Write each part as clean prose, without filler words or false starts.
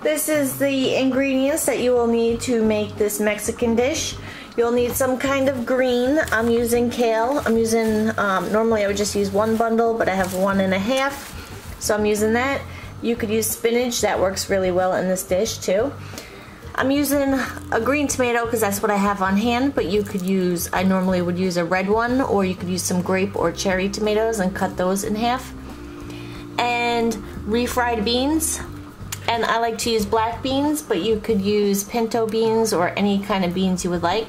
This is the ingredients that you will need to make this Mexican dish. You'll need some kind of green. I'm using kale. I'm using, normally I would just use one bundle, but I have 1.5, so I'm using that. You could use spinach, that works really well in this dish too. I'm using a green tomato because that's what I have on hand, but you could use, I normally would use a red one, or you could use some grape or cherry tomatoes and cut those in half. And refried beans. And I like to use black beans, but you could use pinto beans or any kind of beans you would like.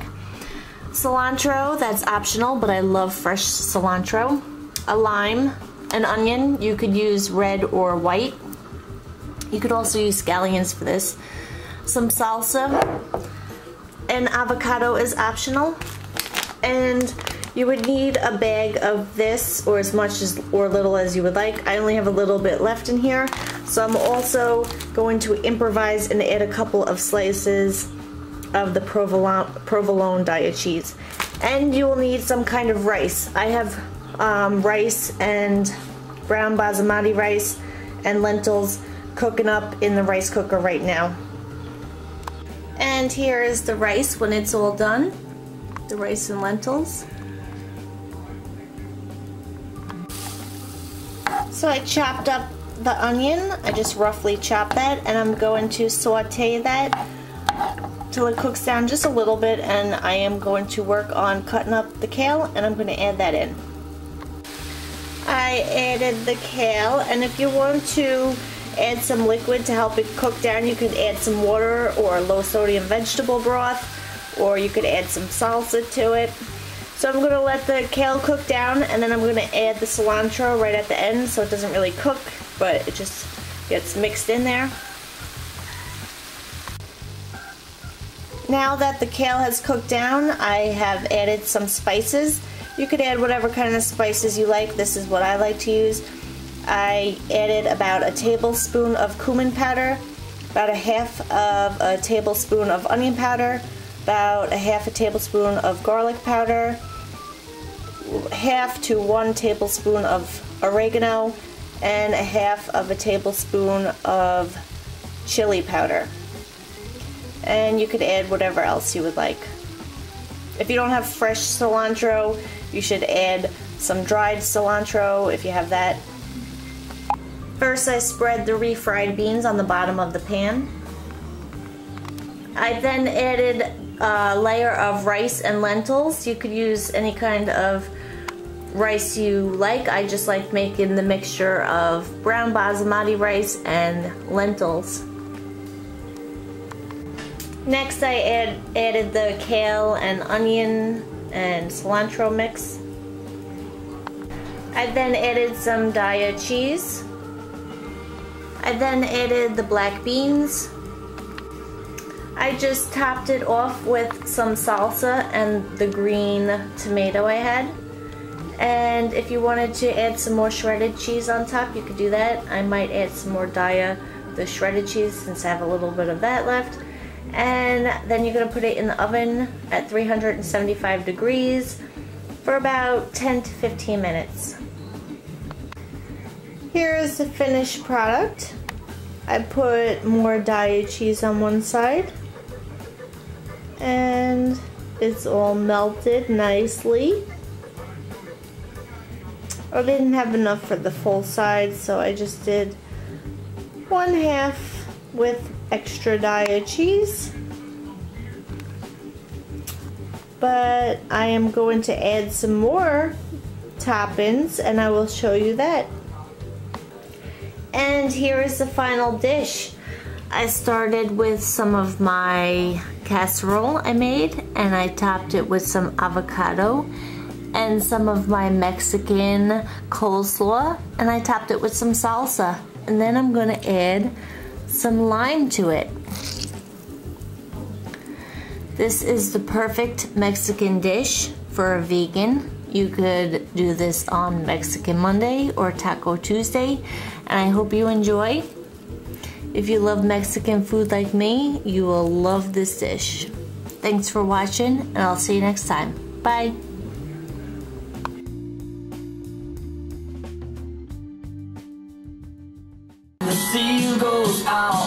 Cilantro, that's optional, but I love fresh cilantro. A lime, an onion, you could use red or white. You could also use scallions for this. Some salsa. An avocado is optional. And you would need a bag of this, or as much as or little as you would like. I only have a little bit left in here. So I'm also going to improvise and add a couple of slices of the provolone Daya cheese. And you will need some kind of rice. I have rice and brown basmati rice and lentils cooking up in the rice cooker right now. And here is the rice when it's all done. The rice and lentils. So I chopped up the onion. I just roughly chop that, and I'm going to saute that till it cooks down just a little bit, and I am going to work on cutting up the kale, and I'm going to add that in. I added the kale, and if you want to add some liquid to help it cook down, you could add some water or low sodium vegetable broth, or you could add some salsa to it. So I'm going to let the kale cook down, and then I'm going to add the cilantro right at the end so it doesn't really cook, but it just gets mixed in there. Now that the kale has cooked down, I have added some spices. You could add whatever kind of spices you like. This is what I like to use. I added about a tablespoon of cumin powder, about a half of a tablespoon of onion powder, about a half a tablespoon of garlic powder, half to 1 tablespoon of oregano, and a half of a tablespoon of chili powder. And you could add whatever else you would like. If you don't have fresh cilantro, you should add some dried cilantro if you have that. First, I spread the refried beans on the bottom of the pan. I then added a layer of rice and lentils. You could use any kind of rice you like. I just like making the mixture of brown basmati rice and lentils. Next, I added the kale and onion and cilantro mix. I then added some Daya cheese. I then added the black beans. I just topped it off with some salsa and the green tomato I had. And if you wanted to add some more shredded cheese on top, you could do that. I might add some more Daya, the shredded cheese, since I have a little bit of that left. And then you're going to put it in the oven at 375 degrees for about 10 to 15 minutes. Here is the finished product. I put more Daya cheese on one side, and it's all melted nicely. I didn't have enough for the full side, so I just did 1/2 with extra Daya cheese. But I am going to add some more toppings, and I will show you that. And here is the final dish. I started with some of my casserole I made, and I topped it with some avocado and some of my Mexican coleslaw, and I topped it with some salsa. And then I'm gonna add some lime to it. This is the perfect Mexican dish for a vegan. You could do this on Mexican Monday or Taco Tuesday, and I hope you enjoy. If you love Mexican food like me, you will love this dish. Thanks for watching, and I'll see you next time. Bye! The seal goes out.